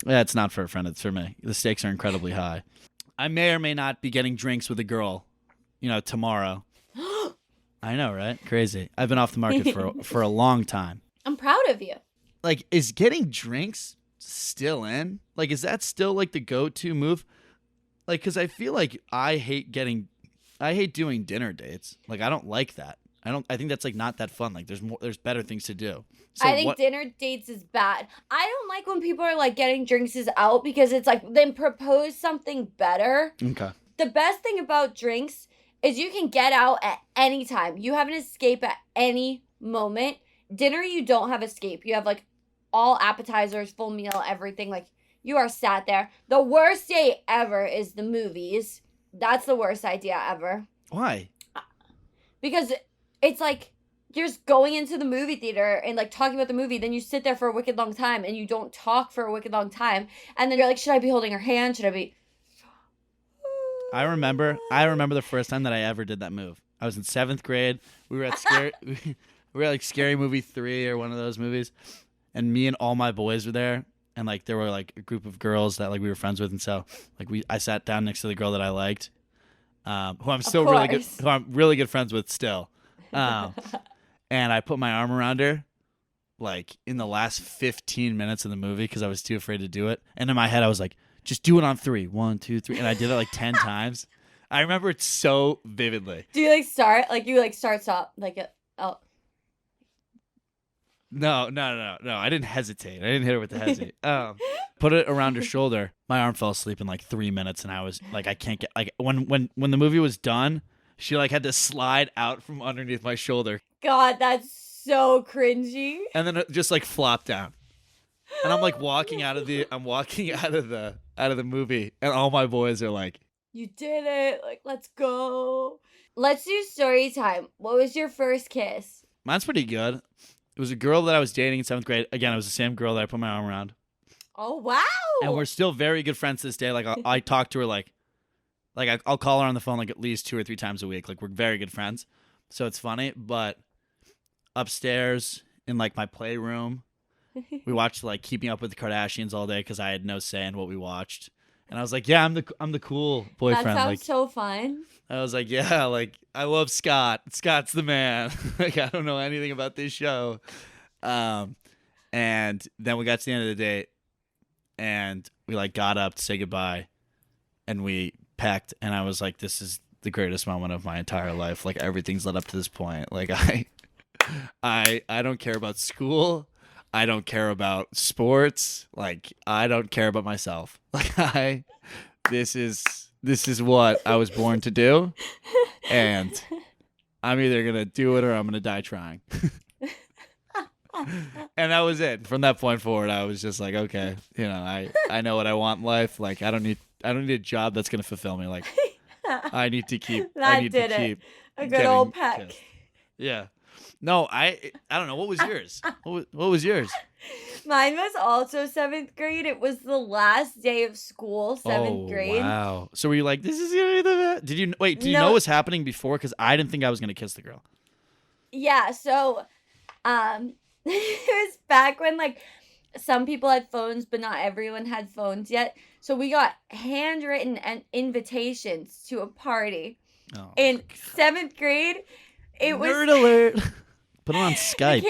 Yeah, it's not for a friend. It's for me. The stakes are incredibly high. I may or may not be getting drinks with a girl, tomorrow. I know, right? Crazy. I've been off the market for a long time. I'm proud of you. Like, is getting drinks still in? Like, is that still like the go-to move? Like, because I feel like I hate doing dinner dates. Like, I don't like that. I think that's like not that fun. Like, there's better things to do. So I think dinner dates is bad. I don't like when people are like getting drinks is out, because it's like, then propose something better. Okay. The best thing about drinks is you can get out at any time. You have an escape at any moment. Dinner, you don't have escape. You have like all appetizers, full meal, everything. Like, you are sat there. The worst date ever is the movies. That's the worst idea ever. Why? Because it's like you're just going into the movie theater and like talking about the movie. Then you sit there for a wicked long time and you don't talk for a wicked long time. And then you're like, should I be holding her hand? Should I be... I remember the first time that I ever did that move. I was in 7th grade. We were at we were at like Scary Movie 3 or one of those movies. And me and all my boys were there. And like there were like a group of girls that like we were friends with. And so like I sat down next to the girl that I liked, who I'm really good friends with still. And I put my arm around her like in the last 15 minutes of the movie because I was too afraid to do it. And in my head I was like, just do it on 3. 1, 2, 3. And I did it like 10 times. I remember it so vividly. Do you like start? Like you like start, stop? Like it, oh. No. I didn't hesitate. I didn't hit her with the hesitate. Put it around her shoulder. My arm fell asleep in like 3 minutes, and I was like, I can't get like when the movie was done, she like had to slide out from underneath my shoulder. God, that's so cringy. And then it just like flopped down. And I'm like walking out of the movie, and all my boys are like, you did it. Like, let's go. Let's do story time. What was your first kiss? Mine's pretty good. It was a girl that I was dating in 7th grade. Again, it was the same girl that I put my arm around. Oh, wow. And we're still very good friends to this day. Like, I talk to her like I'll call her on the phone like at least 2 or 3 times a week. Like, we're very good friends. So it's funny. But upstairs in like my playroom, we watched like Keeping Up with the Kardashians all day because I had no say in what we watched. And I was like, yeah, I'm the cool boyfriend. That sounds like, so fun. I was like, yeah, like I love Scott. Scott's the man. Like, I don't know anything about this show. And then we got to the end of the date, and we like got up to say goodbye, and we packed. And I was like, this is the greatest moment of my entire life. Like, everything's led up to this point. Like, I don't care about school. I don't care about sports. Like, I don't care about myself. Like, this is what I was born to do, and I'm either going to do it or I'm going to die trying. And that was it. From that point forward, I was just like, okay, I know what I want in life. Like, I don't need a job that's going to fulfill me. Like, I need to keep. That I need did to it. keep. A good getting old peck. kissed. Yeah. No, I don't know. What was yours? What was yours? Mine was also 7th grade. It was the last day of school, 7th grade. Wow. So were you like, this is gonna be the best? Did you know what was happening before? Because I didn't think I was gonna kiss the girl. Yeah, so it was back when like some people had phones, but not everyone had phones yet. So we got handwritten invitations to a party in 7th grade. It was nerd alert. Put it on Skype.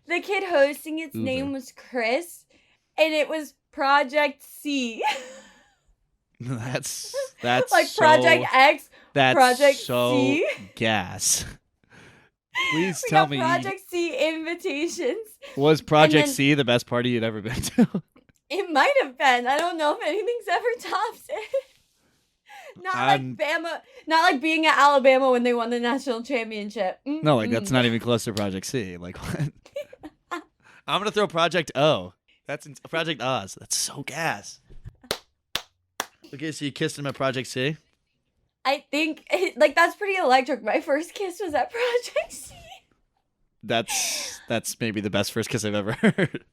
The kid hosting its name was Chris, and it was Project C. That's like Project X. That's Project so C. gas. Please We tell got me. Project C invitations. Was Project C the best party you'd ever been to? It might have been. I don't know if anything's ever topped it. Not like being at Alabama when they won the national championship. No, like that's not even close to Project C. Like what? I'm gonna throw Project O. That's Project Oz. That's so gas. Okay, so you kissed him at Project C? I think that's pretty electric. My first kiss was at Project C. That's maybe the best first kiss I've ever heard.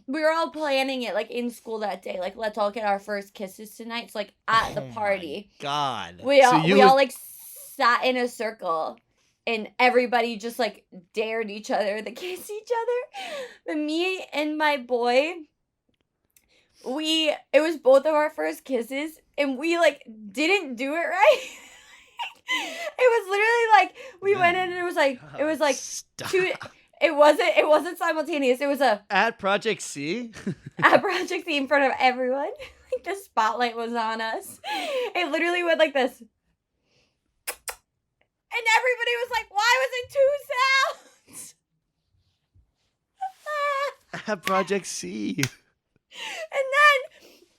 We were all planning it like in school that day. Like, let's all get our first kisses tonight. It's like at the party. My God. We all like sat in a circle and everybody just like dared each other to kiss each other. But me and my boy, it was both of our first kisses and we like didn't do it right. It was literally like we went in and it was like Stop. two. It wasn't simultaneous. It was At Project C? at Project C in front of everyone. Like the spotlight was on us. It literally went like this. And everybody was like, why was it two sounds? At Project C. And then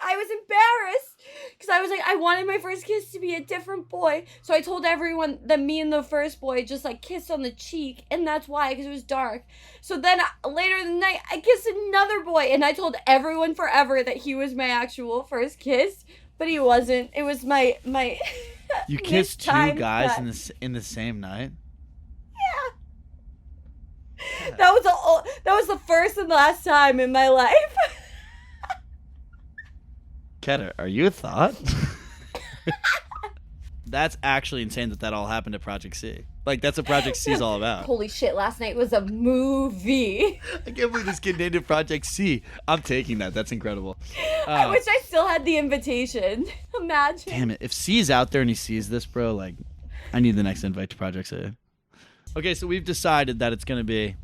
I was embarrassed because I was like, I wanted my first kiss to be a different boy. So I told everyone that me and the first boy just like kissed on the cheek. And that's why, because it was dark. So then later in the night, I kissed another boy. And I told everyone forever that he was my actual first kiss. But he wasn't. It was my You kissed two guys in the same night? Yeah. That was the first and last time in my life. Ketter, are you a thought? That's actually insane that all happened at Project C. Like, that's what Project C is all about. Holy shit, last night was a movie. I can't believe this kid named it Project C. I'm taking that. That's incredible. I wish I still had the invitation. Imagine. Damn it. If C's out there and he sees this, bro, like, I need the next invite to Project C. Okay, so we've decided that it's gonna be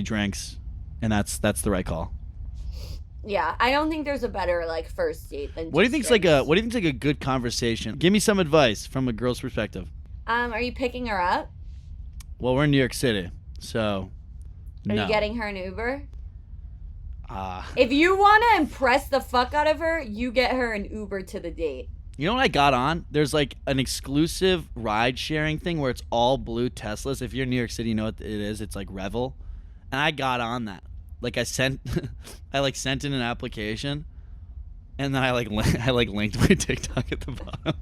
drinks, and that's the right call. Yeah, I don't think there's a better like first date than. What do you think's like a good conversation? Give me some advice from a girl's perspective. Are you picking her up? Well, we're in New York City, so. Are no. you getting her an Uber? If you want to impress the fuck out of her, you get her an Uber to the date. You know what I got on? There's like an exclusive ride sharing thing where it's all blue Teslas. If you're in New York City, you know what it is. It's like Revel, and I got on that. Like I sent in an application, and then I linked my TikTok at the bottom.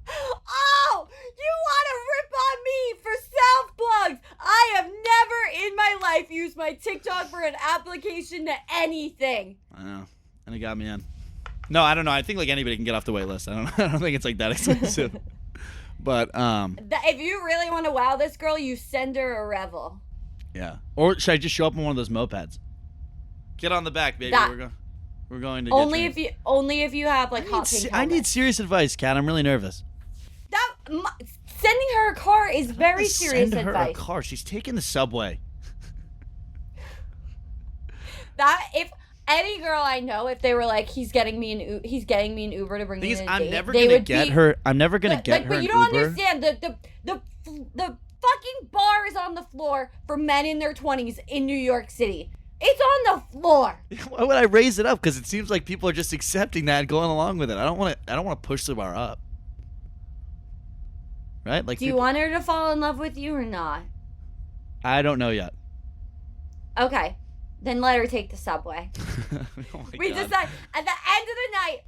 Oh, you want to rip on me for self-plugs? I have never in my life used my TikTok for an application to anything. I know, and it got me in. No, I don't know. I think like anybody can get off the wait list. I don't think it's like that exclusive. But if you really want to wow this girl, you send her a Revel. Yeah. Or should I just show up on one of those mopeds? Get on the back, baby. We're going to only if you have like hot pink. I need serious advice, Kat. I'm really nervous. Sending her a car is very serious advice. Send her a car. She's taking the subway. If any girl I know, if they were like, he's getting me an Uber to bring me to a date, I'm never gonna get her an Uber. But you don't understand the fucking bar is on the floor for men in their 20s in New York City. It's on the floor. Why would I raise it up? Because it seems like people are just accepting that and going along with it. I don't want to push the bar up. right? Like, Do you want her to fall in love with you or not? I don't know yet. Okay. Then let her take the subway. Oh my We God. decide at the end of the night,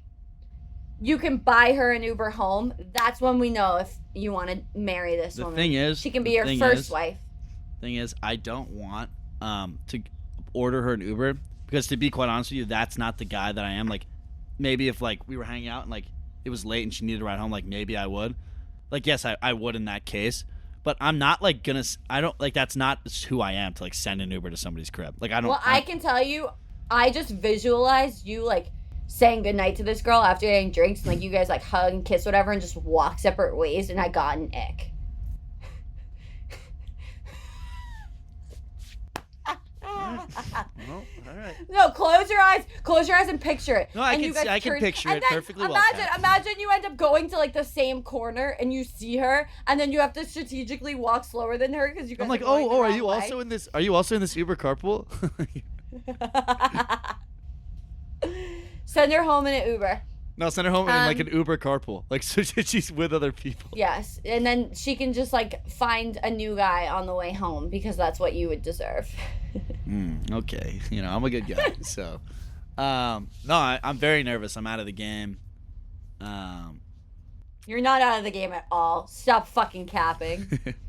you can buy her an Uber home. That's when we know if you want to marry this woman. Thing is, she can be your first wife. Thing is, I don't want to order her an Uber because, to be quite honest with you, that's not the guy that I am. Like, maybe if like we were hanging out and like it was late and she needed a ride home, like maybe I would. Like, yes, I would in that case. But I'm not like gonna. I don't like. That's not who I am to like send an Uber to somebody's crib. Like, I don't. Well, I can tell you, I just visualized you like saying goodnight to this girl after getting drinks, and like you guys like hug and kiss whatever, and just walk separate ways, and I got an ick. Well, all right. No, close your eyes and picture it. No, I and can you guys see- I can turn- picture and it then perfectly well, Imagine, Kat. imagine you end up going to like the same corner and you see her, and then you have to strategically walk slower than her because you guys. I'm like, are going the are wrong you way. also in this? Are you also in this Uber carpool? Send her home in an Uber. No, send her home in like an Uber carpool. Like, so she's with other people. Yes, and then she can just like find a new guy on the way home because that's what you would deserve. Okay, I'm a good guy. So, no, I'm very nervous. I'm out of the game. You're not out of the game at all. Stop fucking capping.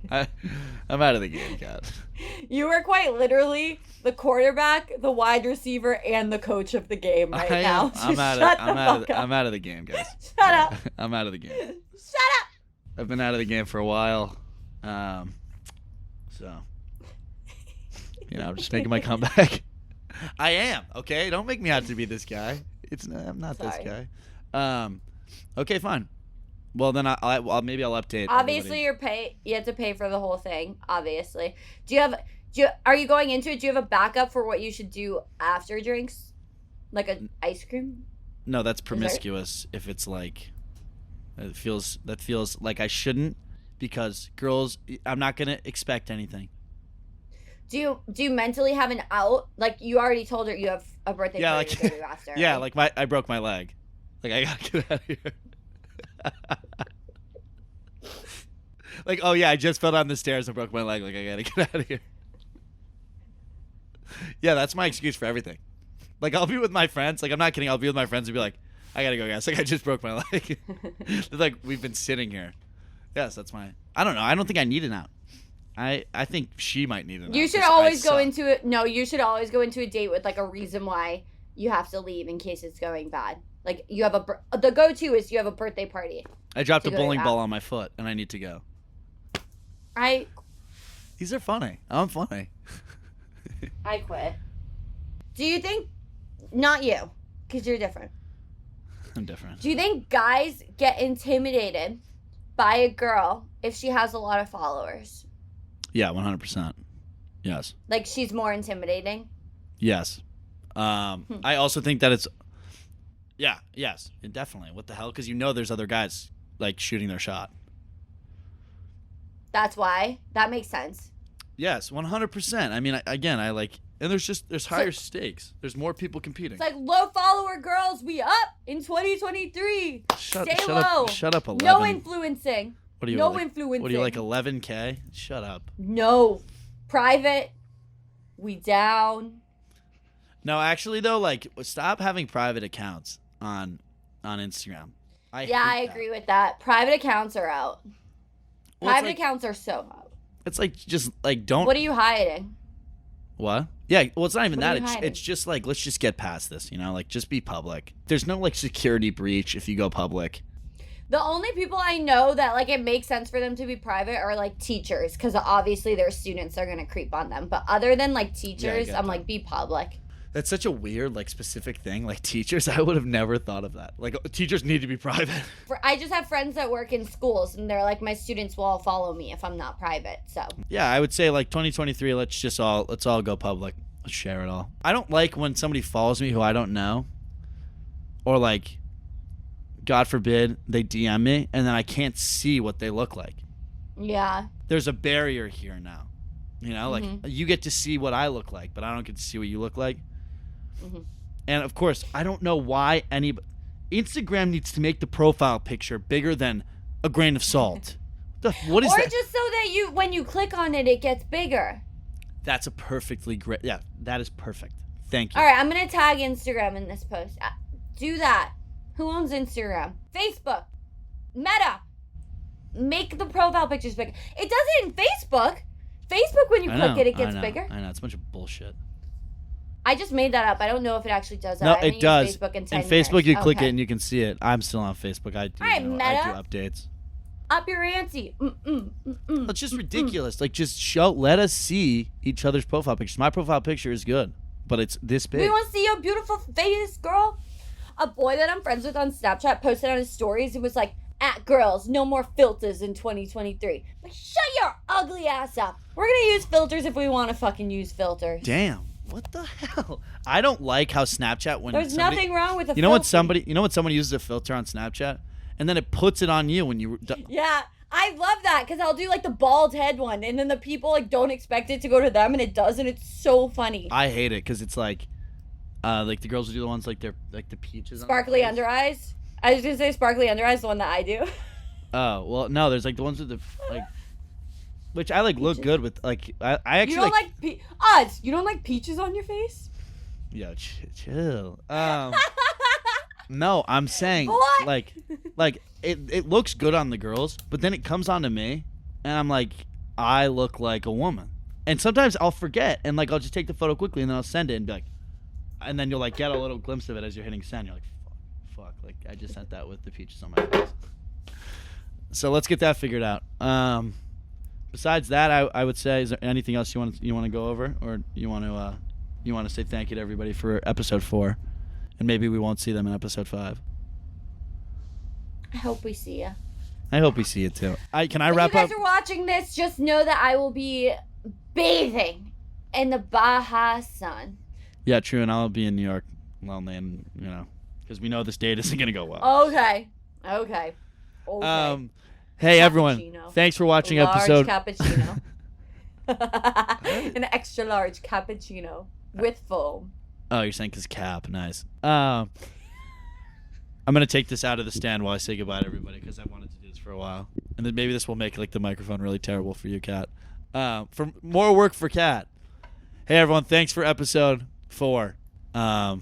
I'm out of the game, Kat. You are quite literally the quarterback, the wide receiver, and the coach of the game right now. I'm out Shut of. the fuck up. I'm out of the game, guys. Shut up. I'm out of the game. Shut up. I've been out of the game for a while. So, I'm just making my comeback. I am, okay? Don't make me out to be this guy. I'm not Sorry. this guy. Okay, fine. Well, then maybe I'll update. Obviously, everybody. you have to pay for the whole thing. Obviously, are you going into it? Do you have a backup for what you should do after drinks, like an ice cream? No, that's promiscuous. If it's like, that feels like I shouldn't, because girls, I'm not gonna expect anything. Do you mentally have an out? Like you already told her you have a birthday party to go to after. Yeah, right? like I broke my leg. Like, I gotta get out of here. Like, oh yeah, I just fell down the stairs and broke my leg. Like, I gotta get out of here. Yeah, that's my excuse for everything. Like, I'll be with my friends. Like, I'm not kidding. I'll be with my friends and be like, I gotta go, guys. Like, I just broke my leg. They're like, we've been sitting here. Yes, that's my. I don't know. I don't think I need an out. I think she might need an out. You should 'cause always I go suck. into it. No, you should always go into a date with like a reason why you have to leave in case it's going bad. Like you have the go-to is you have a birthday party. I dropped a to go bowling out. ball on my foot and I need to go. These are funny. I'm funny. I quit. Do you think, not you, because you're different. I'm different. Do you think guys get intimidated by a girl if she has a lot of followers? Yeah, 100%. Yes. Like she's more intimidating? Yes. I also think that it's. Yeah. Yes. Definitely. What the hell? Because there's other guys like shooting their shot. That's why. That makes sense. Yes, 100%. I mean, I like, and there's higher stakes. There's more people competing. It's like low follower girls, we up in 2023. Stay low. Shut up, 11. No influencing. What are you? No like, influencing. What are you like, 11K? Shut up. No. Private. We down. No, actually though, like, stop having private accounts on Instagram. I agree with that. Private accounts are out. Well, Private accounts are so out. It's like, just like, don't. What are you hiding? What? Yeah, well, it's not even What are that. you hiding? It's just like, let's just get past this, like, just be public. There's no like security breach if you go public. The only people I know that like it makes sense for them to be private are like teachers, because obviously their students are gonna creep on them. But other than like teachers, get I'm that. like, be public. That's such a weird, like, specific thing. Like, teachers, I would have never thought of that. Like, teachers need to be private. I just have friends that work in schools, and they're like, my students will all follow me if I'm not private. So Yeah, I would say, like, 2023, let's all go public. Let's share it all. I don't like when somebody follows me who I don't know. Or, like, God forbid, they DM me, and then I can't see what they look like. yeah, There's a barrier here now. Like, you get to see what I look like, but I don't get to see what you look like. And of course, I don't know why Instagram needs to make the profile picture bigger than a grain of salt. What is or that? just so that when you click on it, it gets bigger. That's a perfectly great. Yeah, that is perfect. Thank you. All right, I'm gonna tag Instagram in this post. Do that. Who owns Instagram? Facebook. Meta. Make the profile pictures bigger. It does it in Facebook. Facebook, when you click it gets bigger. I know. It's a bunch of bullshit. I just made that up. I don't know if it actually does that. No, I haven't it does. used Facebook in 10 In Facebook, years. you click Okay. it and you can see it. I'm still on Facebook. I do. All right, I Meta. do updates. Up your ante. It's just ridiculous. Like, just let us see each other's profile pictures. My profile picture is good, but it's this big. We want to see your beautiful face, girl. A boy that I'm friends with on Snapchat posted on his stories. It was like, "At girls, no more filters in 2023." Like, shut your ugly ass up. We're gonna use filters if we want to fucking use filters. Damn. What the hell? I don't like how Snapchat when There's nothing wrong with a You know when filter. somebody uses a filter on Snapchat and then it puts it on you when you Yeah, I love that because I'll do like the bald head one, and then the people like don't expect it to go to them, and it does, and it's so funny. I hate it because it's like the girls will do the ones like they're like the peaches. Sparkly under eyes. I was gonna say sparkly under eyes, the one that I do. Oh well, no. There's like the ones with the like, which I like look good with. Like I actually You don't like odds. You don't like peaches on your face? Yo, chill. No, I'm saying What? like it looks good on the girls, but then it comes on to me, and I'm like, I look like a woman. And sometimes I'll forget, and like I'll just take the photo quickly, and then I'll send it, and be like, and then you'll like get a little glimpse of it as you're hitting send. You're like, fuck, like I just sent that with the peaches on my face. So let's get that figured out. Besides that, I would say, is there anything else you want to go over, or you want to say thank you to everybody for episode 4, and maybe we won't see them in episode 5. I hope we see you. I hope we see it too. Can I If wrap you up? guys are watching this, just know that I will be bathing in the Baja sun. Yeah, true, and I'll be in New York lonely, and because we know this date isn't gonna go well. Okay. Hey everyone, Cappuccino. thanks for watching Large episode. cappuccino. An extra large cappuccino with foam. Oh, you're saying because cap, nice. I'm gonna take this out of the stand while I say goodbye to everybody because I wanted to do this for a while, and then maybe this will make like the microphone really terrible for you, Kat. For more work for Kat. Hey everyone, thanks for episode 4. But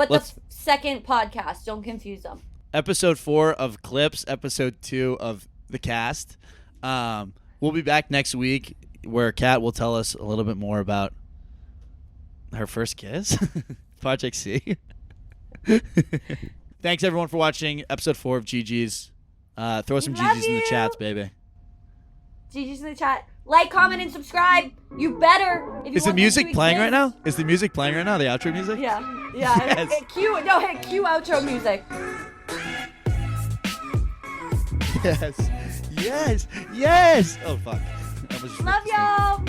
Let's- the second podcast, don't confuse them. Episode 4 of Clips, episode 2 of the cast. We'll be back next week where Kat will tell us a little bit more about her first kiss, Project C. Thanks everyone for watching episode 4 of GG's. Throw some Love GG's in the you. chats, baby. GG's in the chat. Like, comment, and subscribe. You better. If you Is the want this music to playing right exist. now? Is the music playing right now? The outro music? Yeah. Yes. Hit cue outro music. Yes. Oh fuck. That was just- Love y'all.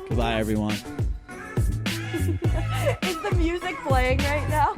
Goodbye everyone. Is the music playing right now?